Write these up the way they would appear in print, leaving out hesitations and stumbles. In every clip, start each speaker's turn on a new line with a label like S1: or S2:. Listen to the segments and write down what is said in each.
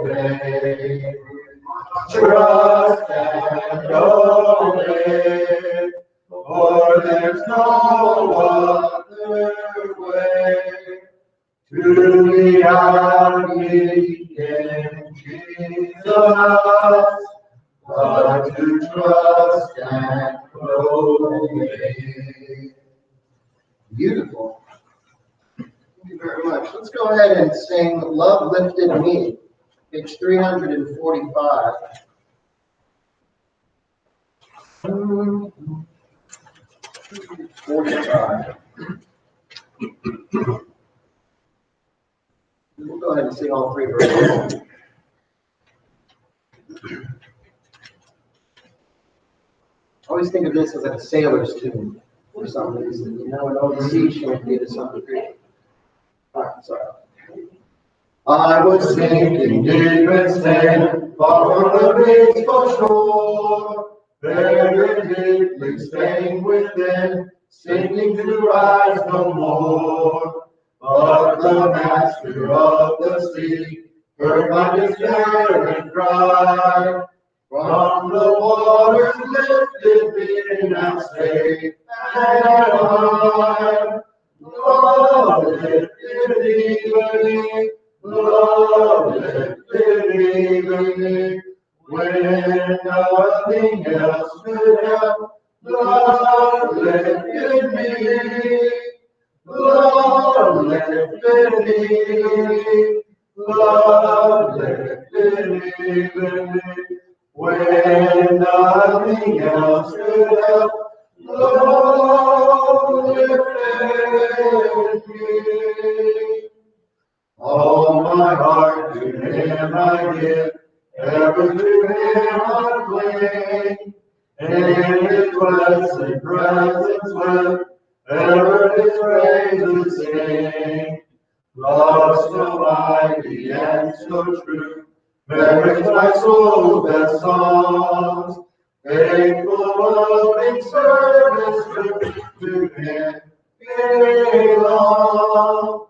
S1: obey. Trust and obey, for there's no other way to be happy in Jesus, but to trust and obey. Beautiful. Thank you very much. Let's go ahead and sing Love Lifted Me, page 345. We'll go ahead and sing all three verses. I always think of this as like a sailor's tune for some reason. You know, an old sea shanty to some degree. All right, sorry. I was sinking deep in sin, far from the peaceful shore, very deeply stained within, sinking to rise no more. But the master of the sea heard my despair and cry. From the waters lifted me, now safe and high. Love lifted me, love lifted me, when nothing else could help. Love lifted me, love lifted me, love lifted me, when nothing else could help. Love lifted me. All my heart to Him I give, ever to Him I cling. In His blessed presence live, ever His praises sing. Love so mighty and so true, merits my soul's best songs. Faithful, loving service to Him belong.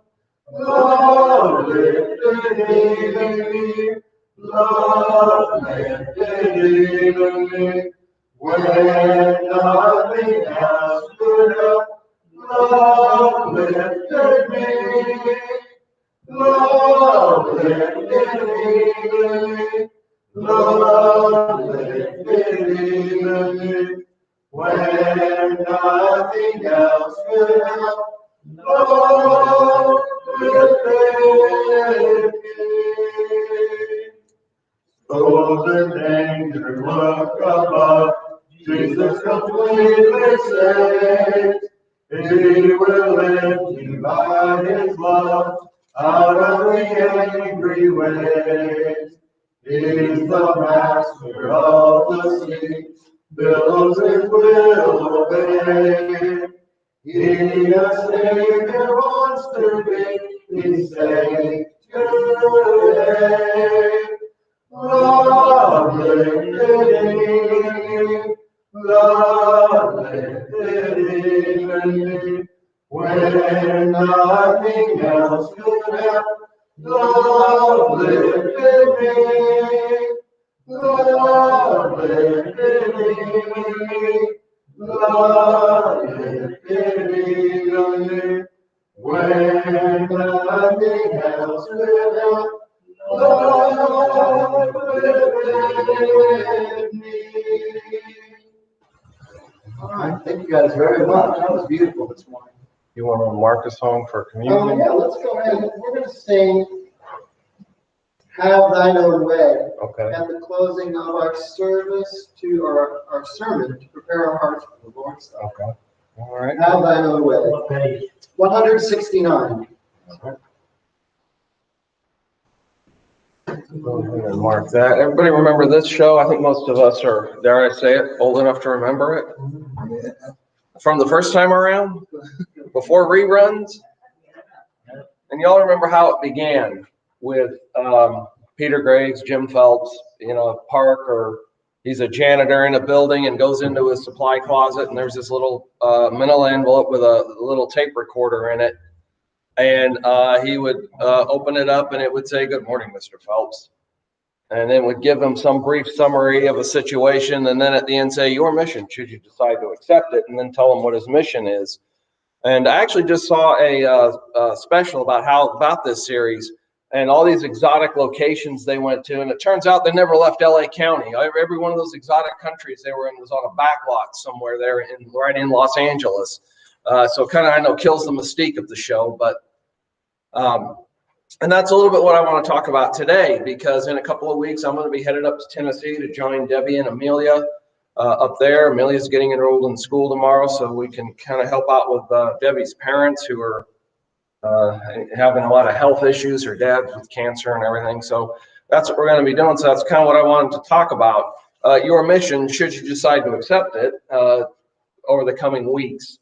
S1: Love lifted me, love lifted me, when nothing else could help. Love lifted me, love lifted me, love lifted me, when nothing else could help. Love lifted me. Oh, the danger look above, Jesus completely saves. He will lift you by His love out of the angry waves. He's the master of the sea, billows His will obey. He a Savior wants to be saved today. Love lifted me, love lifted me, when nothing else could help. Love lifted me, love lifted me, love lifted me, when nothing else could help. Love lifted me. All right, thank you guys very much. That was beautiful this morning.
S2: You want to mark us home for communion?
S1: Yeah, let's go ahead. We're going to sing Have Thine Own Way at the closing of our service to our sermon to prepare our hearts for the Lord's Supper.
S2: Okay. All right.
S1: Have Thine Own Way. Okay. 169.
S2: Okay. Go ahead and mark that. Everybody remember this show? I think most of us are, dare I say it, old enough to remember it. From the first time around, before reruns. And y'all remember how it began with Peter Graves, Jim Phelps, Parker. He's a janitor in a building and goes into his supply closet, and there's this little manila envelope with a little tape recorder in it. And he would open it up, and it would say, "Good morning, Mr. Phelps. and then would give them some brief summary of a situation, and then at the end say, your mission, should you decide to accept it, and then tell them what his mission is. And I actually just saw a special about this series and all these exotic locations they went to, and it turns out they never left LA County. Every one of those exotic countries they were in was on a back lot somewhere there right in Los Angeles. So kind of, I know, kills the mystique of the show, but and that's a little bit what I want to talk about today, because in a couple of weeks I'm going to be headed up to Tennessee to join Debbie and Amelia up there. Amelia's getting enrolled in school tomorrow, so we can kind of help out with Debbie's parents who are having a lot of health issues. Her dad's with cancer and everything. So that's what we're going to be doing. So that's kind of what I wanted to talk about. Your mission, should you decide to accept it, over the coming weeks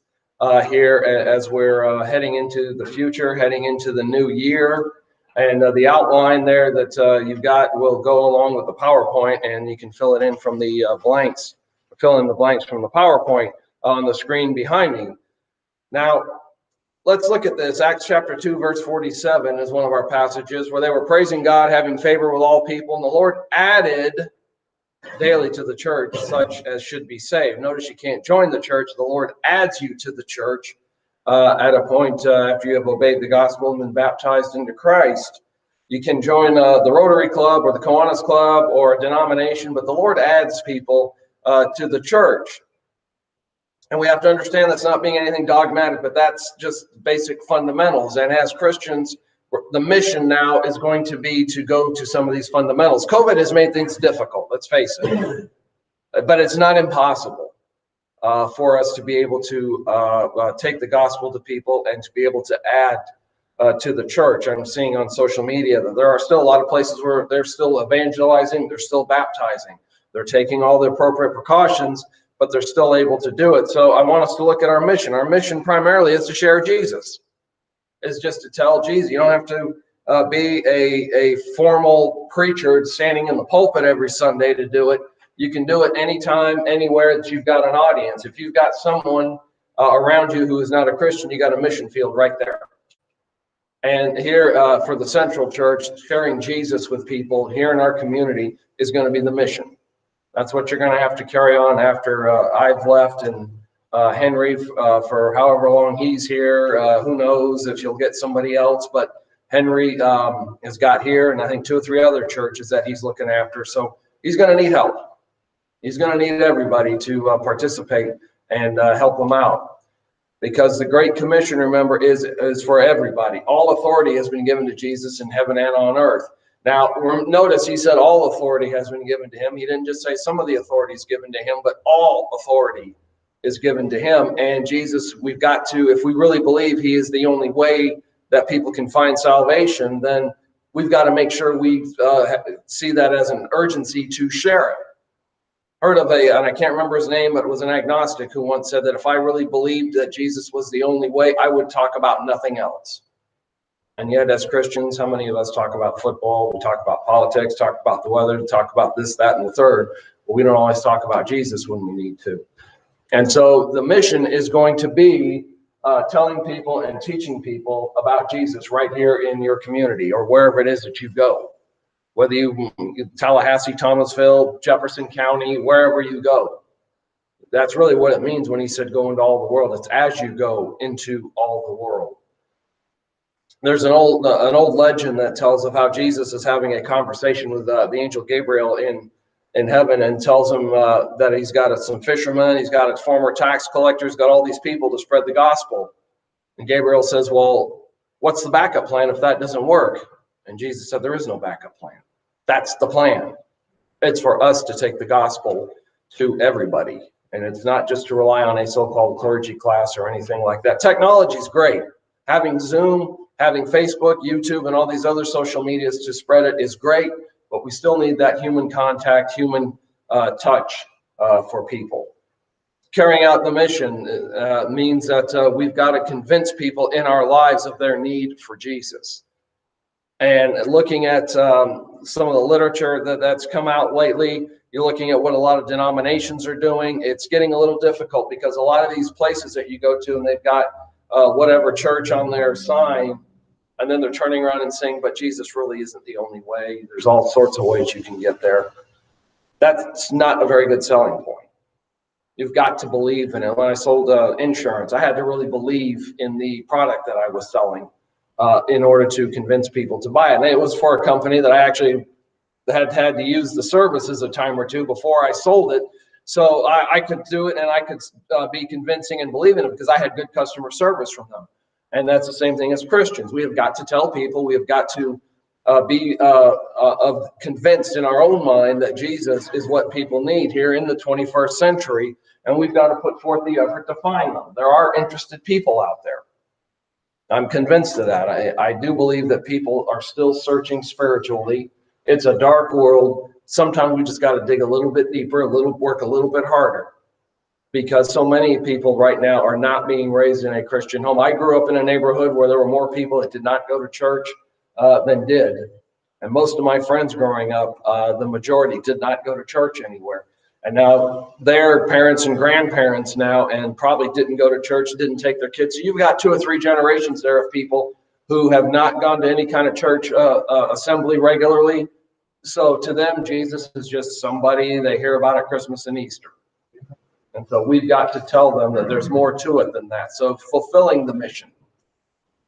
S2: here as we're heading into the future, heading into the new year. And the outline there that you've got will go along with the PowerPoint, and you can fill it in from the blanks, fill in the blanks from the PowerPoint on the screen behind me. Now, let's look at this. Acts chapter 2, verse 47 is one of our passages where they were praising God, having favor with all people, and the Lord added daily to the church such as should be saved. Notice you can't join the church. The Lord adds you to the church at a point after you have obeyed the gospel and been baptized into Christ. You can join the Rotary Club or the Kiwanis Club or a denomination, but the Lord adds people to the church. And we have to understand that's not being anything dogmatic, but that's just basic fundamentals. And as Christians, the mission now is going to be to go to some of these fundamentals. COVID has made things difficult, let's face it, but it's not impossible for us to be able to take the gospel to people and to be able to add to the church. I'm seeing on social media that there are still a lot of places where they're still evangelizing, they're still baptizing, they're taking all the appropriate precautions, but they're still able to do it. So I want us to look at our mission. Our mission primarily is to share Jesus. Is just to tell Jesus. You don't have to be a formal preacher standing in the pulpit every Sunday to do it. You can do it anytime, anywhere that you've got an audience. If you've got someone around you who is not a Christian, you got a mission field right there. And here for the Central Church, sharing Jesus with people here in our community is going to be the mission. That's what you're going to have to carry on after I've left, and Henry for however long he's here. Who knows if you'll get somebody else, but Henry has got here, and I think 2 or 3 other churches that he's looking after. So he's going to need help. He's going to need everybody to participate and help him out, because the Great Commission, remember, is for everybody. All authority has been given to Jesus in heaven and on earth. Now, notice he said all authority has been given to him. He didn't just say some of the authority is given to him, but all authority is given to him. And Jesus, we've got to, if we really believe he is the only way that people can find salvation, then we've got to make sure we see that as an urgency to share it. Heard of and I can't remember his name, but it was an agnostic who once said that if I really believed that Jesus was the only way, I would talk about nothing else. And yet, as Christians, how many of us talk about football? We talk about politics, talk about the weather, talk about this, that, and the third. But we don't always talk about Jesus when we need to. And so the mission is going to be telling people and teaching people about Jesus right here in your community or wherever it is that you go. Whether you Tallahassee, Thomasville, Jefferson County, wherever you go. That's really what it means when he said go into all the world. It's as you go into all the world. There's an old legend that tells of how Jesus is having a conversation with the angel Gabriel in heaven, and tells him that he's got some fishermen, he's got a former tax collector, he's got all these people to spread the gospel. And Gabriel says, well, what's the backup plan if that doesn't work? And Jesus said, there is no backup plan. That's the plan. It's for us to take the gospel to everybody. And it's not just to rely on a so-called clergy class or anything like that. Technology is great. Having Zoom, having Facebook, YouTube, and all these other social medias to spread it is great, but we still need that human contact, human touch for people. Carrying out the mission means that we've got to convince people in our lives of their need for Jesus. And looking at some of the literature that's come out lately, you're looking at what a lot of denominations are doing. It's getting a little difficult because a lot of these places that you go to and they've got whatever church on their sign, and then they're turning around and saying, but Jesus really isn't the only way. There's all sorts of ways you can get there. That's not a very good selling point. You've got to believe in it. When I sold insurance, I had to really believe in the product that I was selling in order to convince people to buy it. And it was for a company that I actually had to use the services a time or two before I sold it. So I could do it, and I could be convincing and believe in it because I had good customer service from them. And that's the same thing as Christians. We have got to tell people, we have got to be convinced in our own mind that Jesus is what people need here in the 21st century. And we've got to put forth the effort to find them. There are interested people out there. I'm convinced of that. I do believe that people are still searching spiritually. It's a dark world. Sometimes we just got to dig a little bit deeper, work a little bit harder, because so many people right now are not being raised in a Christian home. I grew up in a neighborhood where there were more people that did not go to church than did. And most of my friends growing up, the majority did not go to church anywhere. And now they're parents and grandparents now, and probably didn't go to church, didn't take their kids. So you've got 2 or 3 generations there of people who have not gone to any kind of church assembly regularly. So to them, Jesus is just somebody they hear about at Christmas and Easter. And so we've got to tell them that there's more to it than that. So fulfilling the mission,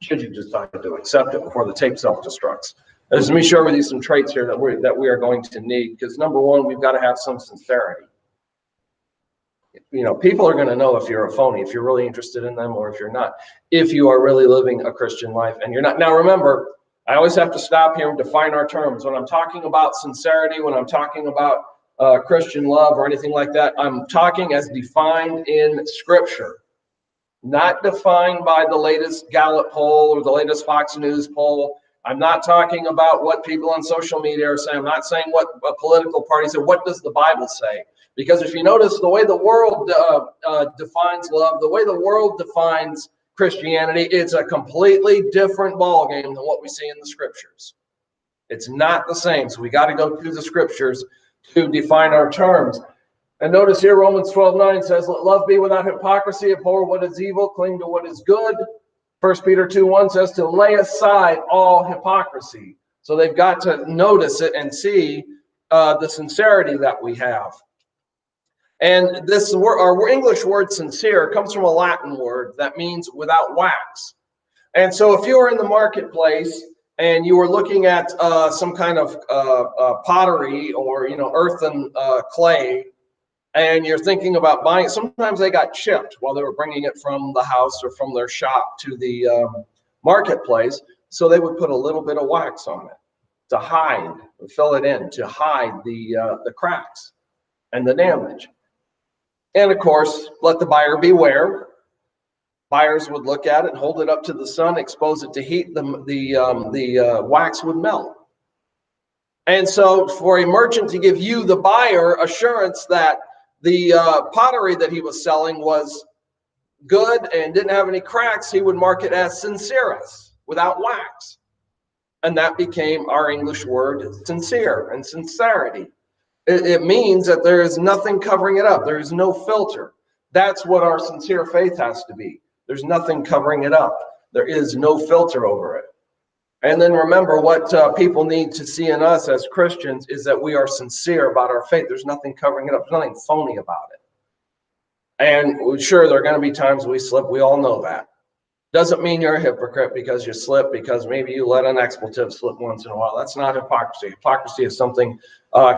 S2: should you decide to accept it before the tape self-destructs. Let me share with you some traits here that we are going to need, because number one, we've got to have some sincerity. People are going to know if you're a phony, if you're really interested in them, or if you're not, if you are really living a Christian life and you're not. Now, remember, I always have to stop here and define our terms. When I'm talking about sincerity, when I'm talking about Christian love or anything like that, I'm talking as defined in Scripture, not defined by the latest Gallup poll or the latest Fox News poll. I'm not talking about what people on social media are saying. I'm not saying what political parties say. What does the Bible say? Because if you notice, the way the world defines love, the way the world defines Christianity, it's a completely different ballgame than what we see in the Scriptures. It's not the same. So we got to go through the Scriptures to define our terms. And notice here, Romans 12:9 says, let love be without hypocrisy, abhor what is evil, cling to what is good. 1 Peter 2:1 says to lay aside all hypocrisy. So they've got to notice it and see the sincerity that we have. And this word, our English word sincere, comes from a Latin word that means without wax. And so if you were in the marketplace and you were looking at some kind of pottery or earthen clay, and you're thinking about buying it, sometimes they got chipped while they were bringing it from the house or from their shop to the marketplace. So they would put a little bit of wax on it to hide, fill it in, to hide the cracks and the damage. And of course, let the buyer beware. Buyers would look at it, hold it up to the sun, expose it to heat, the wax would melt. And so for a merchant to give you, the buyer, assurance that the pottery that he was selling was good and didn't have any cracks, he would mark it as sincerus, without wax. And that became our English word sincere and sincerity. It means that there is nothing covering it up. There is no filter. That's what our sincere faith has to be. There's nothing covering it up. There is no filter over it. And then remember, what people need to see in us as Christians is that we are sincere about our faith. There's nothing covering it up. There's nothing phony about it. And sure, there are going to be times we slip. We all know that. Doesn't mean you're a hypocrite because you slip, because maybe you let an expletive slip once in a while. That's not hypocrisy. Hypocrisy is something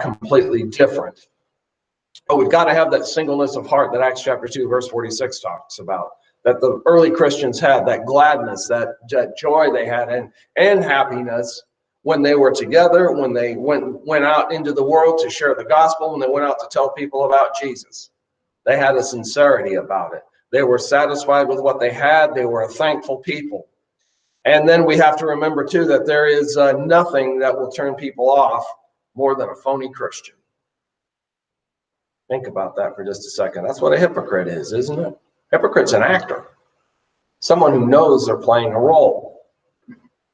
S2: completely different. But we've got to have that singleness of heart that Acts chapter 2, verse 46 talks about, that the early Christians had, that gladness, that joy they had, and happiness when they were together, when they went out into the world to share the gospel, when they went out to tell people about Jesus. They had a sincerity about it. They were satisfied with what they had. They were a thankful people. And then we have to remember, too, that there is nothing that will turn people off more than a phony Christian. Think about that for just a second. That's what a hypocrite is, isn't it? Hypocrite's an actor, someone who knows they're playing a role.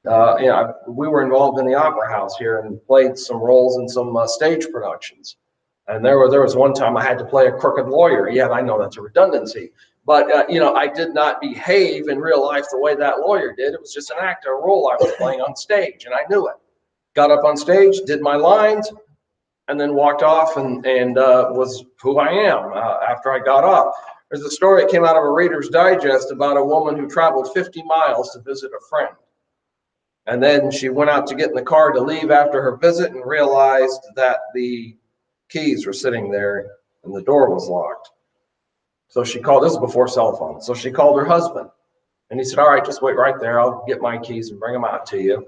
S2: We were involved in the Opera House here and played some roles in some stage productions. And there was one time I had to play a crooked lawyer. Yeah, I know that's a redundancy. But, I did not behave in real life the way that lawyer did. It was just an act, a role I was playing on stage, and I knew it. Got up on stage, did my lines, and then walked off and was who I am after I got up. There's a story that came out of a Reader's Digest about a woman who traveled 50 miles to visit a friend. And then she went out to get in the car to leave after her visit and realized that the keys were sitting there and the door was locked. So she called, this is before cell phones. So she called her husband and he said, all right, just wait right there. I'll get my keys and bring them out to you.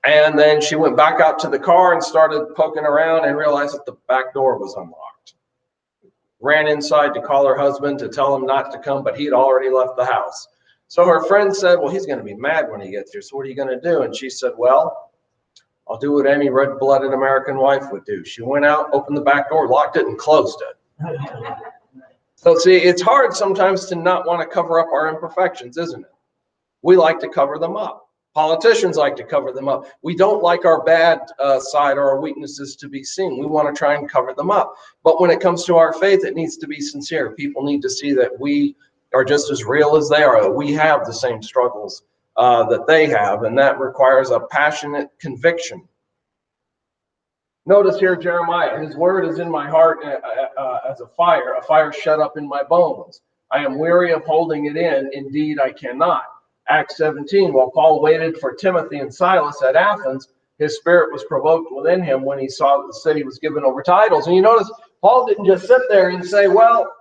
S2: And then she went back out to the car and started poking around and realized that the back door was unlocked. Ran inside to call her husband to tell him not to come, but he'd already left the house. So her friend said, well, he's going to be mad when he gets here. So what are you going to do? And she said, well, I'll do what any red-blooded American wife would do. She went out, opened the back door, locked it, and closed it. So see, it's hard sometimes to not want to cover up our imperfections, isn't it? We like to cover them up. Politicians like to cover them up. We don't like our bad side or our weaknesses to be seen. We want to try and cover them up. But when it comes to our faith, it needs to be sincere. People need to see that we are just as real as they are, that we have the same struggles that they have, and that requires a passionate conviction. Notice here Jeremiah, his word is in my heart as a fire shut up in my bones. I am weary of holding it in. Indeed, I cannot. Acts 17, while Paul waited for Timothy and Silas at Athens, his spirit was provoked within him when he saw that the city was given over to idols. And you notice Paul didn't just sit there and say, well,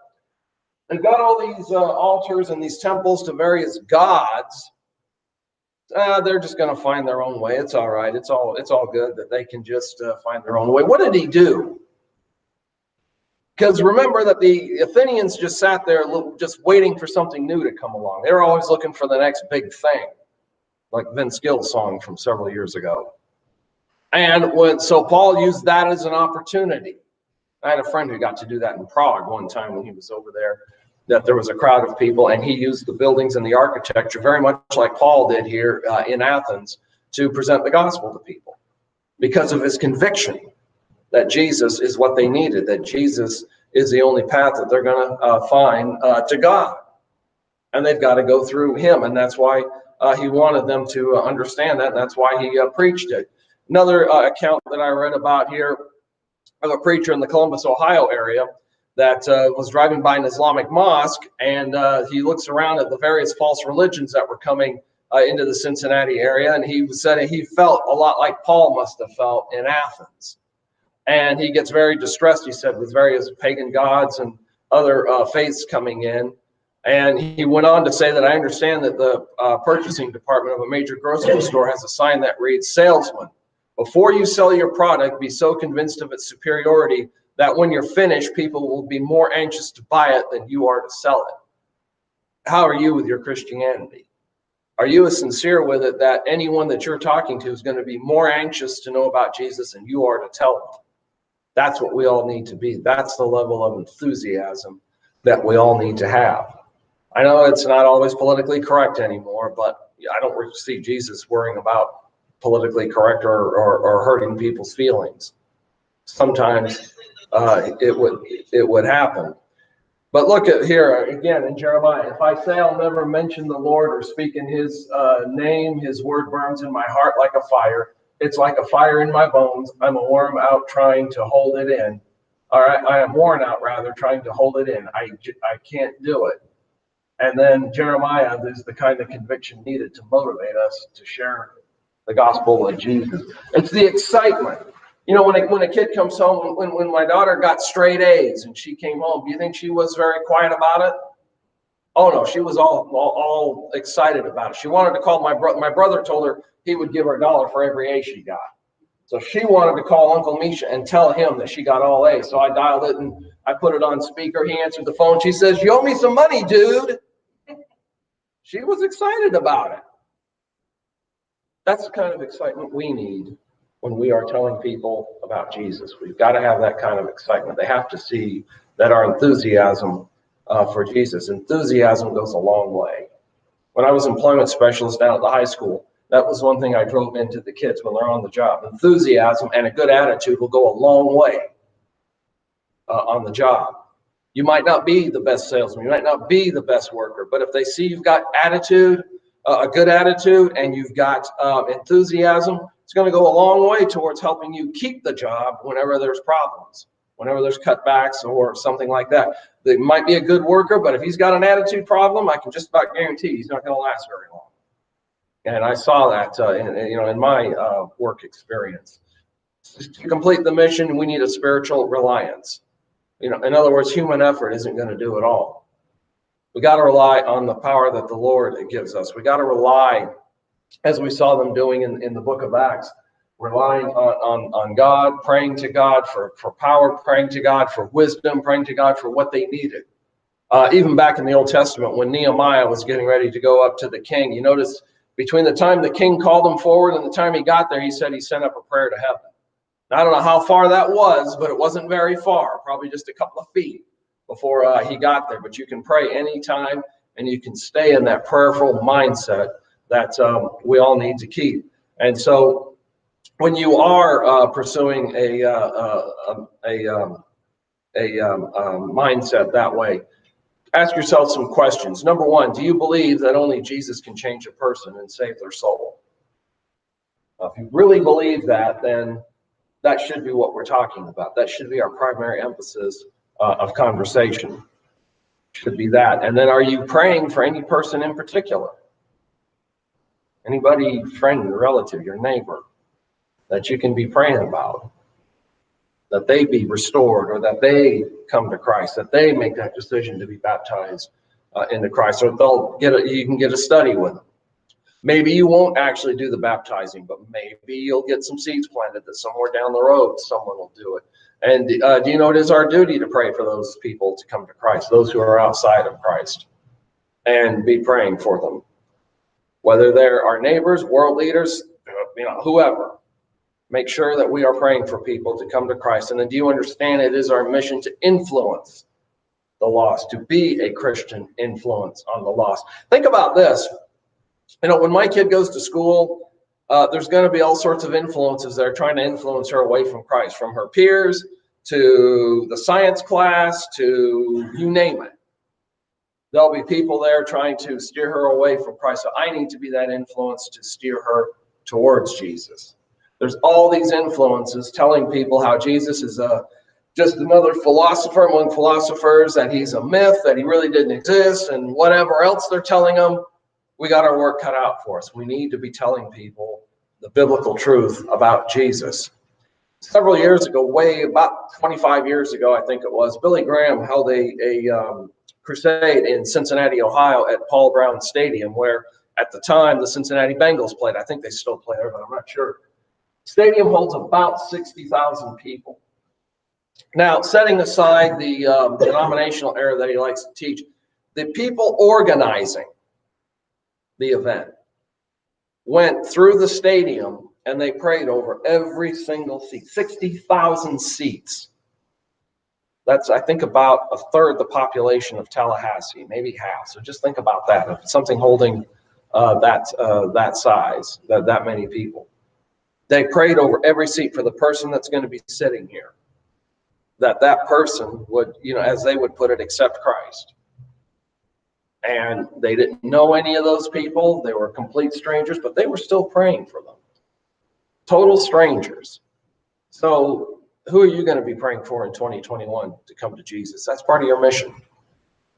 S2: they've got all these altars and these temples to various gods. They're just going to find their own way. It's all right. It's all good that they can just find their own way. What did he do? Because remember that the Athenians just sat there just waiting for something new to come along. They were always looking for the next big thing, like Vince Gill's song from several years ago. And so Paul used that as an opportunity. I had a friend who got to do that in Prague one time when he was over there, that there was a crowd of people, and he used the buildings and the architecture very much like Paul did here in Athens to present the gospel to people because of his conviction that Jesus is what they needed, that Jesus is the only path that they're going to find to God. And they've got to go through him. And that's why he wanted them to understand that. And that's why he preached it. Another account that I read about here of a preacher in the Columbus, Ohio area that was driving by an Islamic mosque, and he looks around at the various false religions that were coming into the Cincinnati area. And he said he felt a lot like Paul must have felt in Athens. And he gets very distressed, he said, with various pagan gods and other faiths coming in. And he went on to say that I understand that the purchasing department of a major grocery store has a sign that reads, salesman, before you sell your product, be so convinced of its superiority that when you're finished, people will be more anxious to buy it than you are to sell it. How are you with your Christianity? Are you as sincere with it that anyone that you're talking to is going to be more anxious to know about Jesus than you are to tell them? That's what we all need to be. That's the level of enthusiasm that we all need to have. I know it's not always politically correct anymore, but I don't see Jesus worrying about politically correct or hurting people's feelings. Sometimes it would happen. But look at here again in Jeremiah. If I say I'll never mention the Lord or speak in his name, his word burns in my heart like a fire. It's like a fire in my bones. I'm a worm out trying to hold it in. All right, I am worn out rather trying to hold it in. I can't do it. And then Jeremiah, there's the kind of conviction needed to motivate us to share the gospel of Jesus. It's the excitement. You know, when a kid comes home, when my daughter got straight A's and she came home, do you think she was very quiet about it? Oh no, she was all excited about it. She wanted to call my brother. My brother told her he would give her $1 for every A she got. So she wanted to call Uncle Misha and tell him that she got all A's. So I dialed it and I put it on speaker. He answered the phone. She says, "You owe me some money, dude." She was excited about it. That's the kind of excitement we need when we are telling people about Jesus. We've got to have that kind of excitement. They have to see that our enthusiasm for Jesus. Enthusiasm goes a long way. When I was employment specialist down at the high school, that was one thing I drove into the kids when they're on the job. Enthusiasm and a good attitude will go a long way on the job. You might not be the best salesman. You might not be the best worker. But if they see you've got attitude, a good attitude, and you've got enthusiasm, it's going to go a long way towards helping you keep the job whenever there's problems, whenever there's cutbacks or something like that. They might be a good worker, but if he's got an attitude problem, I can just about guarantee he's not going to last very long. And I saw that in my work experience. To complete the mission, we need a spiritual reliance. In other words, human effort isn't going to do it all. We got to rely on the power that the Lord gives us. We got to rely, as we saw them doing in the book of Acts, relying on God, praying to God for power, praying to God for wisdom, praying to God for what they needed. Even back in the Old Testament, when Nehemiah was getting ready to go up to the king, you notice between the time the king called him forward and the time he got there, he said he sent up a prayer to heaven. Now, I don't know how far that was, but it wasn't very far, probably just a couple of feet before he got there. But you can pray anytime, and you can stay in that prayerful mindset that we all need to keep. And so when you are pursuing a mindset that way, ask yourself some questions. Number one, do you believe that only Jesus can change a person and save their soul? If you really believe that, then that should be what we're talking about. That should be our primary emphasis of conversation. Should be that. And then, are you praying for any person in particular? Anybody, friend, relative, your neighbor, that you can be praying about? That they be restored, or that they come to Christ, that they make that decision to be baptized into Christ, or you can get a study with them. Maybe you won't actually do the baptizing, but maybe you'll get some seeds planted that somewhere down the road someone will do it. And do you know it is our duty to pray for those people to come to Christ, those who are outside of Christ, and be praying for them, whether they're our neighbors, world leaders, whoever. Make sure that we are praying for people to come to Christ. And then, do you understand it is our mission to influence the lost, to be a Christian influence on the lost? Think about this. When my kid goes to school, there's going to be all sorts of influences that are trying to influence her away from Christ, from her peers to the science class to you name it. There'll be people there trying to steer her away from Christ. So I need to be that influence to steer her towards Jesus. There's all these influences telling people how Jesus is just another philosopher among philosophers, that he's a myth, that he really didn't exist, and whatever else they're telling them. We got our work cut out for us. We need to be telling people the biblical truth about Jesus. Several years ago, about 25 years ago, I think it was, Billy Graham held a crusade in Cincinnati, Ohio at Paul Brown Stadium, where at the time the Cincinnati Bengals played. I think they still play there, but I'm not sure. Stadium holds about 60,000 people. Now, setting aside the denominational error that he likes to teach, the people organizing the event went through the stadium and they prayed over every single seat. 60,000 seats. That's, I think, about a third the population of Tallahassee, maybe half. So just think about that. If it's something holding that size, that many people. They prayed over every seat for the person that's going to be sitting here, that person would, as they would put it, accept Christ. And they didn't know any of those people. They were complete strangers, but they were still praying for them. Total strangers. So who are you going to be praying for in 2021 to come to Jesus? That's part of your mission.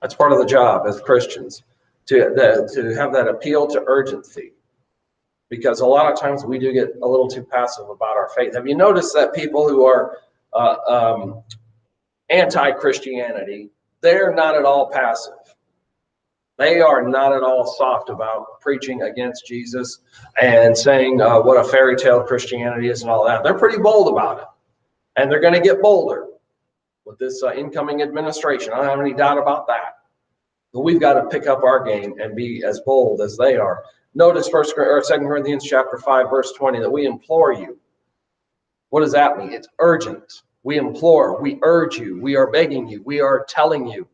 S2: That's part of the job as Christians, to have that appeal to urgency. Because a lot of times we do get a little too passive about our faith. Have you noticed that people who are anti-Christianity, they're not at all passive? They are not at all soft about preaching against Jesus and saying what a fairy tale Christianity is and all that. They're pretty bold about it. And they're going to get bolder with this incoming administration. I don't have any doubt about that. But we've got to pick up our game and be as bold as they are. Notice 2 Corinthians chapter 5, verse 20, that we implore you. What does that mean? It's urgent. We implore, we urge you, we are begging you, we are telling you.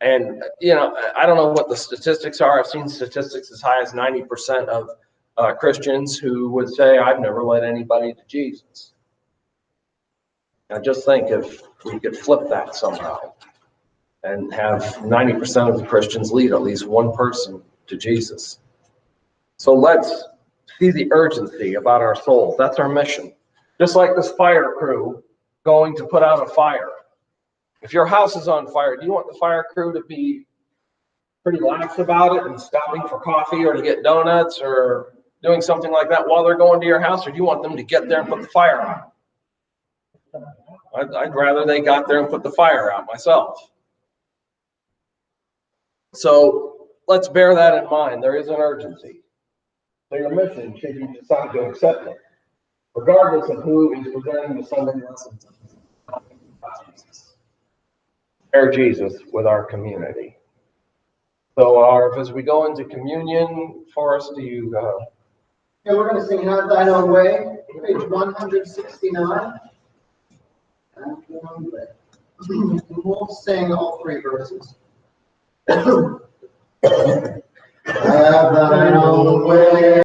S2: And, I don't know what the statistics are. I've seen statistics as high as 90% of Christians who would say, I've never led anybody to Jesus. I just think if we could flip that somehow and have 90% of the Christians lead at least one person to Jesus. So let's see the urgency about our souls. That's our mission. Just like this fire crew going to put out a fire. If your house is on fire, do you want the fire crew to be pretty lax about it and stopping for coffee or to get donuts or doing something like that while they're going to your house? Or do you want them to get there and put the fire out? I'd rather they got there and put the fire out myself. So let's bear that in mind. There is an urgency. So your mission, should you decide to accept it, regardless of who is presenting the Sunday lessons, share Jesus with our community. So as we go into communion, Forrest, do you...
S1: And we're going to sing Have Thine Own Way, page 169. Have Thine Own Way. We'll sing all three verses. Have thine own way.